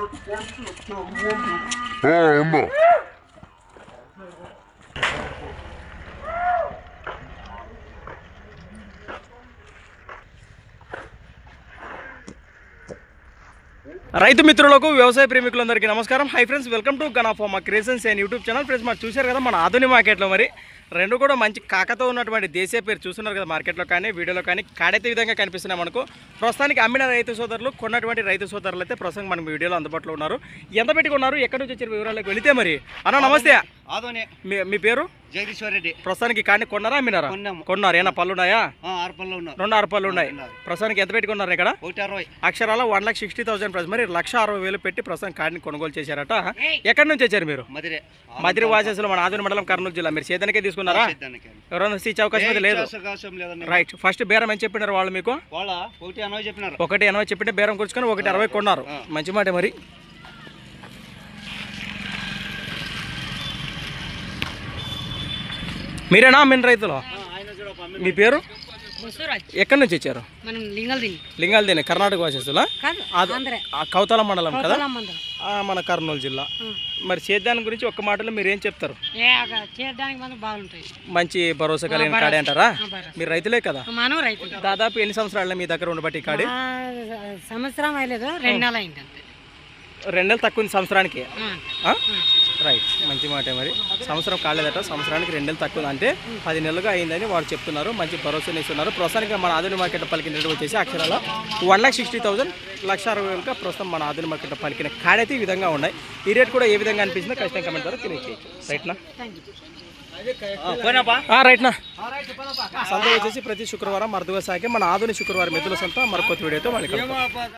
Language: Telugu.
రైతు మిత్రులకు వ్యవసాయ ప్రేమికులందరికీ నమస్కారం. Hi friends, welcome to gun of farmer creations and YouTube channel. Friends, మరి చూశారు కదా మన ఆధునిక మార్కెట్లో మరి రెండు కూడా మంచి కాకతో ఉన్నటువంటి దేశీయ పేరు చూస్తున్నారు కదా. మార్కెట్లో కానీ వీడియోలో కానీ కాడైతే విధంగా కనిపిస్తున్నాయి మనకు. ప్రస్తుతానికి అమ్మిన రైతు సోదరులు, కొన్నటువంటి రైతు సోదరులు అయితే ప్రస్తుతం మనకు వీడియోలో అందుబాటులో ఉన్నారు. ఎంత పెట్టి కొన్నారు, ఎక్కడి నుంచి వచ్చారు వివరాలకు వెళితే మరి అన్న నమస్తే. మీ పేరు? జగదీశ్వర్ రెడ్డి. ప్రస్తుతానికి కానీ కొన్నారా అమ్మినారా? కొన్నారు. ఏనా పళ్ళు ఉన్నాయా? 2 పళ్ళు ఉన్నాయి. ప్రస్తుతానికి ఎంత పెట్టి కొన్నారు ఇక్కడ? 160. అక్షరాల 1,60,000 ప్రైస్. మరి 1,60,000 పెట్టి ప్రస్తుతం కాడిని కొనుగోలు చేశారట. ఎక్కడి నుంచి వచ్చారు మీరు? మదిరి వాసెస్లో మన ఆదూరు మండలం, కర్నూలు జిల్లా. మీరు సేదానికే తీసుకున్నారా? ఎవరైనా ఇచ్చే అవకాశం అయితే లేదు. రైట్. ఫస్ట్ బేరం ఏం చెప్పినారు వాళ్ళు మీకు? 1,80 చెప్పింటే బేరం కూర్చుకొని 1,60 కొన్నారు. మంచి మాట. మరి మీరేనా అమ్మిన రైతులు? మీ పేరు? ఎక్కడి నుంచి వచ్చారు? లింగాలదేని, కర్ణాటక వాసేస్తులా? కౌతాల మండలం కదా, మన కర్నూలు జిల్లా. మరి సేద్యాన్ని గురించి ఒక్క మాటలో మీరు ఏం చెప్తారు? మంచి భరోసా కలిగిన కాడే అంటారా? మీరు రైతులే కదా? దాదాపు ఎన్ని సంవత్సరాలు మీ దగ్గర ఉండబట్టి కాడి? సంవత్సరం అయ్యలేదు, 2 నెలలు అయింది. 2 నెలలు తక్కువ సంవత్సరానికి. రైట్. మంచి మాట. మరి సంవత్సరం కాలేదట, సంవత్సరానికి 2 నెలలు తక్కువ అంటే 10 నెలలుగా అయిందని వాడు చెప్తున్నారు. మంచి భరోసాని ఇస్తున్నారు. ప్రస్తుతానికి మన ఆధునిక మార్కెట్ పలికిన రేటు వచ్చేసి అక్షరాల 1,60,000, 1,60,000 ప్రస్తుతం మన ఆధునిక మార్కెట్ పలికిన కాడైతే ఈ విధంగా ఉన్నాయి. ఈ రేట్ కూడా ఏ విధంగా అనిపించిందో ఖచ్చితంగా కమెంట్ ద్వారా తెలియజేయచ్చు. రైట్నా? రైట్నా. సంత వచ్చేసి ప్రతి శుక్రవారం అరుదుగా సాగే మన ఆధునిక శుక్రవారం ఎద్దుల సంత. మరొక వీడియోతో మళ్ళీ